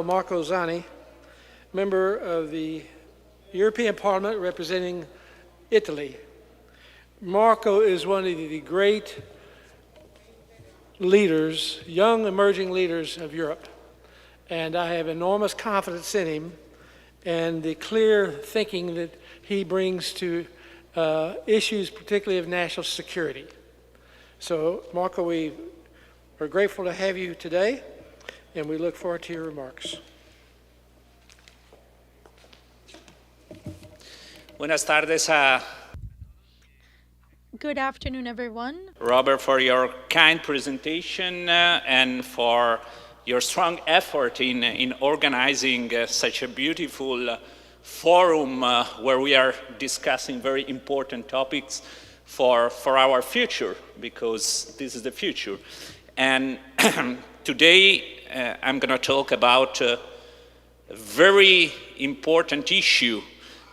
Marco Zanni, member of the European Parliament representing Italy. Marco is one of the great leaders, young emerging leaders of Europe, and I have enormous confidence in him and the clear thinking that he brings to issues particularly of national security. So Marco, we are grateful to have you today, and we look forward to your remarks. Buenas tardes, Good afternoon, everyone. Robert, for your kind presentation and for your strong effort in organizing such a beautiful forum where we are discussing very important topics for our future, because this is the future. And today I'm going to talk about a very important issue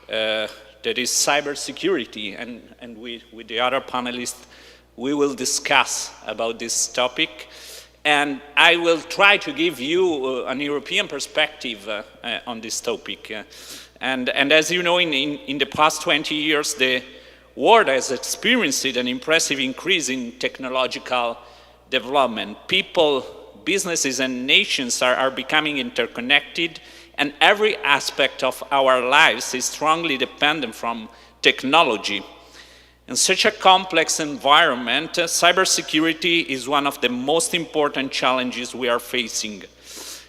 that is cybersecurity, and with the other panelists we will discuss about this topic. And I will try to give you an European perspective on this topic. And as you know, in the past 20 years, the world has experienced an impressive increase in technological development. People, businesses, and nations are becoming interconnected, and every aspect of our lives is strongly dependent from technology. In such a complex environment, cybersecurity is one of the most important challenges we are facing,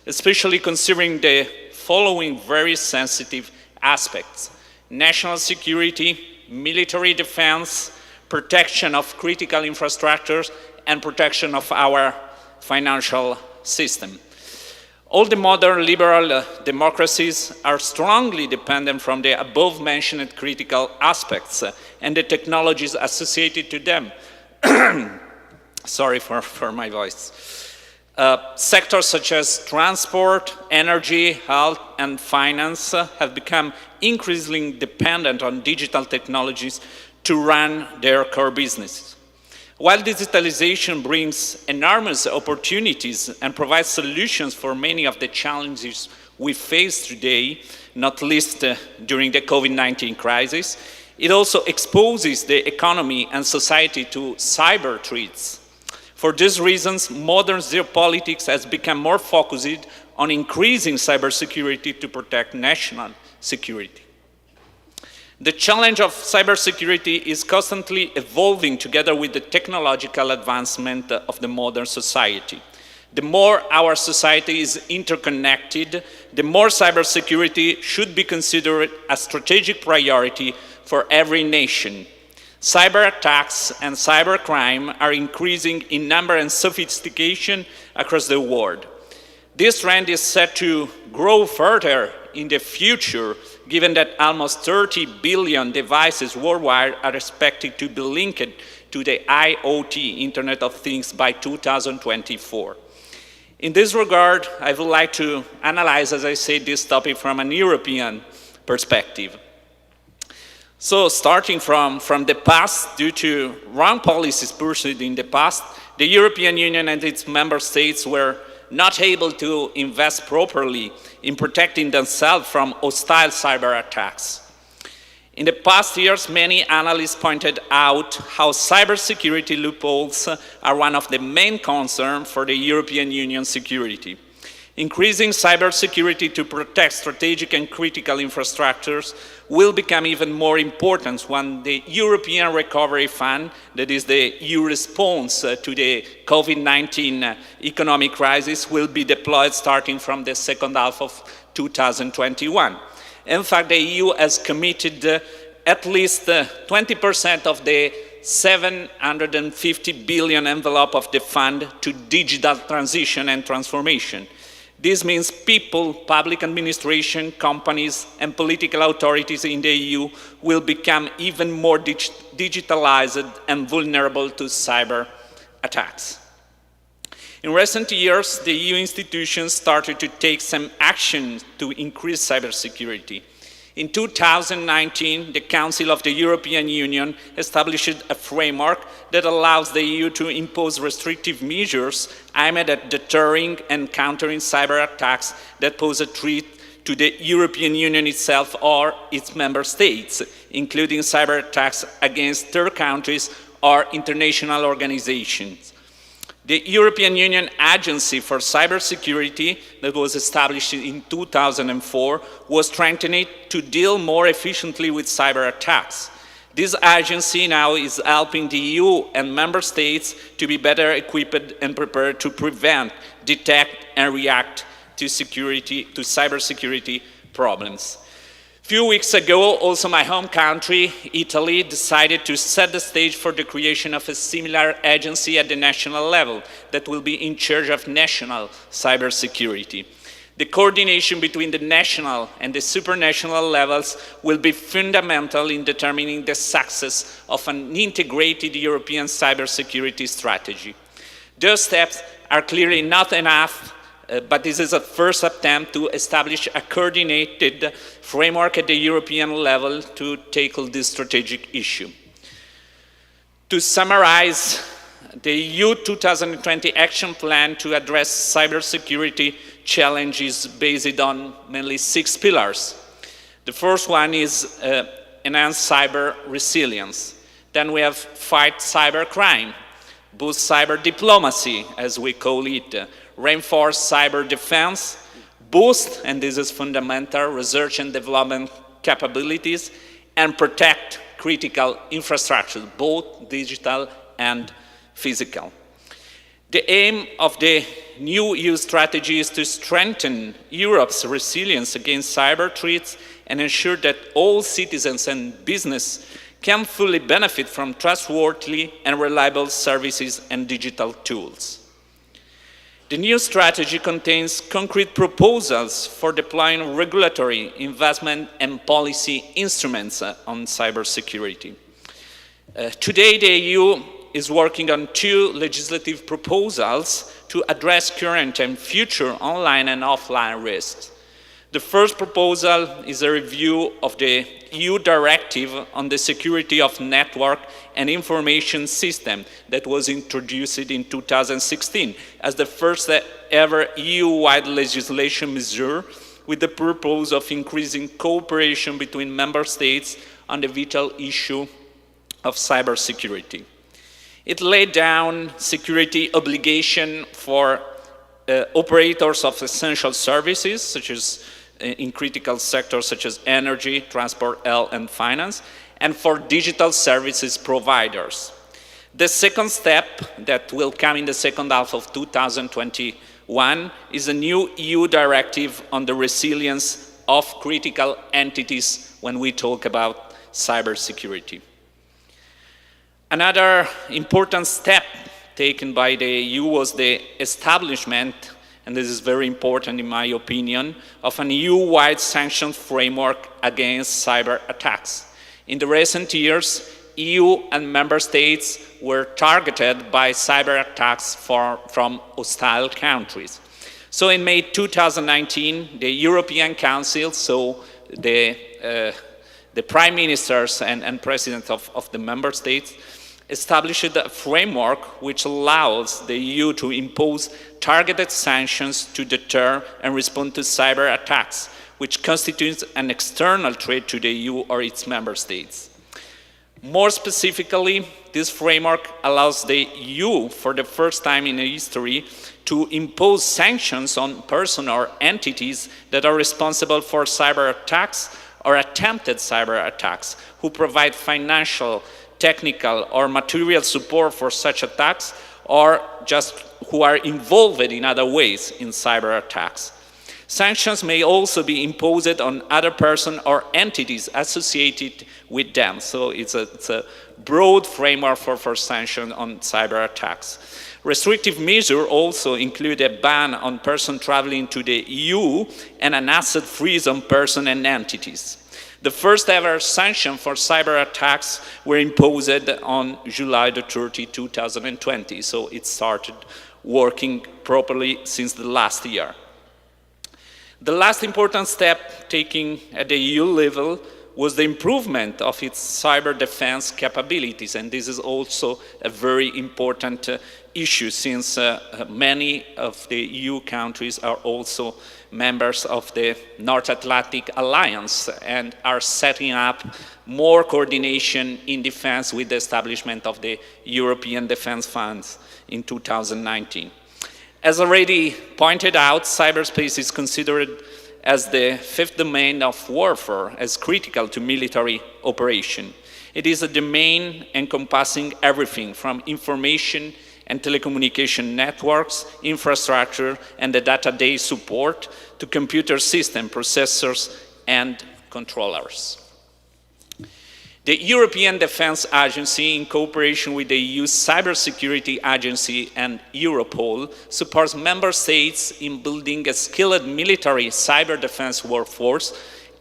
especially considering the following very sensitive aspects: national security, military defense, protection of critical infrastructures, and protection of our financial system. All the modern liberal democracies are strongly dependent from the above-mentioned critical aspects and the technologies associated to them. Sorry for my voice. Sectors such as transport, energy, health, and finance have become increasingly dependent on digital technologies to run their core businesses. While digitalization brings enormous opportunities and provides solutions for many of the challenges we face today, not least during the COVID-19 crisis, it also exposes the economy and society to cyber threats. For these reasons, modern geopolitics has become more focused on increasing cybersecurity to protect national security. The challenge of cybersecurity is constantly evolving together with the technological advancement of the modern society. The more our society is interconnected, the more cybersecurity should be considered a strategic priority for every nation. Cyber attacks and cybercrime are increasing in number and sophistication across the world. This trend is set to grow further in the future, given that almost 30 billion devices worldwide are expected to be linked to the IoT, Internet of Things, by 2024. In this regard, I would like to analyze, as I said, this topic from an European perspective. So, starting from the past, due to wrong policies pursued in the past, the European Union and its member states were not able to invest properly in protecting themselves from hostile cyber attacks. In the past years, many analysts pointed out how cybersecurity loopholes are one of the main concerns for the European Union security. Increasing cybersecurity to protect strategic and critical infrastructures will become even more important when the European Recovery Fund, that is the EU response to the COVID-19 economic crisis, will be deployed starting from the second half of 2021. In fact, the EU has committed at least 20% of the 750 billion envelope of the fund to digital transition and transformation. This means people, public administration, companies, and political authorities in the EU will become even more digitalized and vulnerable to cyber attacks. In recent years, the EU institutions started to take some action to increase cybersecurity. In 2019, the Council of the European Union established a framework that allows the EU to impose restrictive measures aimed at deterring and countering cyber attacks that pose a threat to the European Union itself or its member states, including cyber attacks against third countries or international organizations. The European Union Agency for Cybersecurity that was established in 2004 was strengthened to deal more efficiently with cyber attacks. This agency now is helping the EU and member states to be better equipped and prepared to prevent, detect, and react to cybersecurity problems. A few weeks ago, also my home country, Italy, decided to set the stage for the creation of a similar agency at the national level that will be in charge of national cybersecurity. The coordination between the national and the supranational levels will be fundamental in determining the success of an integrated European cybersecurity strategy. Those steps are clearly not enough, but this is a first attempt to establish a coordinated framework at the European level to tackle this strategic issue. To summarize, the EU 2020 Action Plan to address cybersecurity challenges based on mainly 6 pillars. The first one is enhance cyber resilience. Then we have fight cybercrime, boost cyber diplomacy, as we call it, reinforce cyber defense, boost, and this is fundamental, research and development capabilities, and protect critical infrastructure, both digital and physical. The aim of the new EU strategy is to strengthen Europe's resilience against cyber threats and ensure that all citizens and business can fully benefit from trustworthy and reliable services and digital tools. The new strategy contains concrete proposals for deploying regulatory, investment, and policy instruments on cybersecurity. Today, the EU is working on 2 legislative proposals to address current and future online and offline risks. The first proposal is a review of the EU directive on the security of network and information system that was introduced in 2016 as the first ever EU-wide legislation measure with the purpose of increasing cooperation between member states on the vital issue of cybersecurity. It laid down security obligation for operators of essential services, such as in critical sectors such as energy, transport, health, and finance, and for digital services providers. The second step that will come in the second half of 2021 is a new EU directive on the resilience of critical entities when we talk about cybersecurity. Another important step taken by the EU was the establishment, and this is very important in my opinion, of an EU-wide sanctions framework against cyber attacks. In the recent years, EU and member states were targeted by cyber attacks from hostile countries. So in May 2019, the European Council, so the prime ministers and presidents of the member states, established a framework which allows the EU to impose targeted sanctions to deter and respond to cyber attacks, which constitutes an external threat to the EU or its member states. More specifically, this framework allows the EU, for the first time in history, to impose sanctions on persons or entities that are responsible for cyber attacks or attempted cyber attacks, who provide financial, technical, or material support for such attacks, or just who are involved in other ways in cyber attacks. Sanctions may also be imposed on other persons or entities associated with them. So it's a broad framework for sanctions on cyber attacks. Restrictive measures also include a ban on persons traveling to the EU and an asset freeze on persons and entities. The first ever sanctions for cyber attacks were imposed on July 30, 2020, so it started working properly since the last year. The last important step taken at the EU level was the improvement of its cyber defense capabilities, and this is also a very important issue since many of the EU countries are also members of the North Atlantic Alliance and are setting up more coordination in defense with the establishment of the European Defense Funds in 2019. As already pointed out, cyberspace is considered as the fifth domain of warfare, as critical to military operation. It is a domain encompassing everything from information and telecommunication networks, infrastructure, and the day-to-day support to computer system processors and controllers. The European Defence Agency, in cooperation with the EU Cybersecurity Agency and Europol, supports member states in building a skilled military cyber defense workforce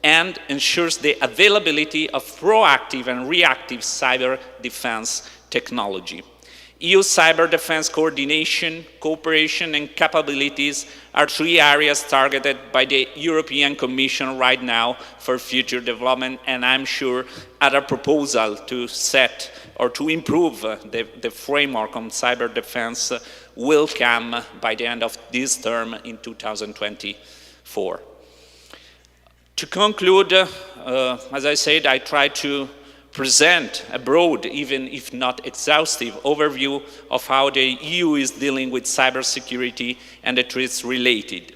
and ensures the availability of proactive and reactive cyber defense technology. EU cyber defense coordination, cooperation, and capabilities are three areas targeted by the European Commission right now for future development, and I'm sure other proposals to set or to improve the framework on cyber defense will come by the end of this term in 2024. To conclude, as I said, I try to present a broad, even if not exhaustive, overview of how the EU is dealing with cybersecurity and the threats related.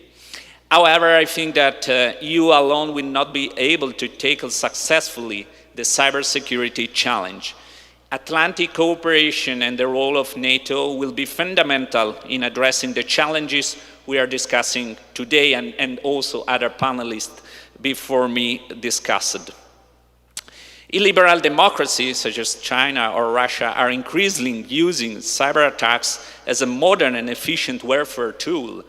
However, I think that EU alone will not be able to tackle successfully the cybersecurity challenge. Atlantic cooperation and the role of NATO will be fundamental in addressing the challenges we are discussing today, and also other panelists before me discussed. Illiberal democracies such as China or Russia are increasingly using cyber attacks as a modern and efficient warfare tool,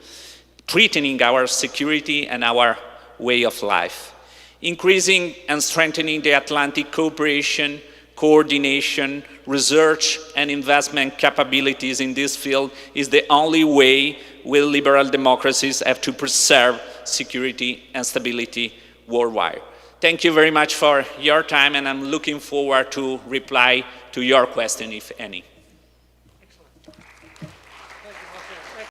threatening our security and our way of life. Increasing and strengthening the Atlantic cooperation, coordination, research, and investment capabilities in this field is the only way will liberal democracies have to preserve security and stability worldwide. Thank you very much for your time, and I'm looking forward to reply to your question, if any.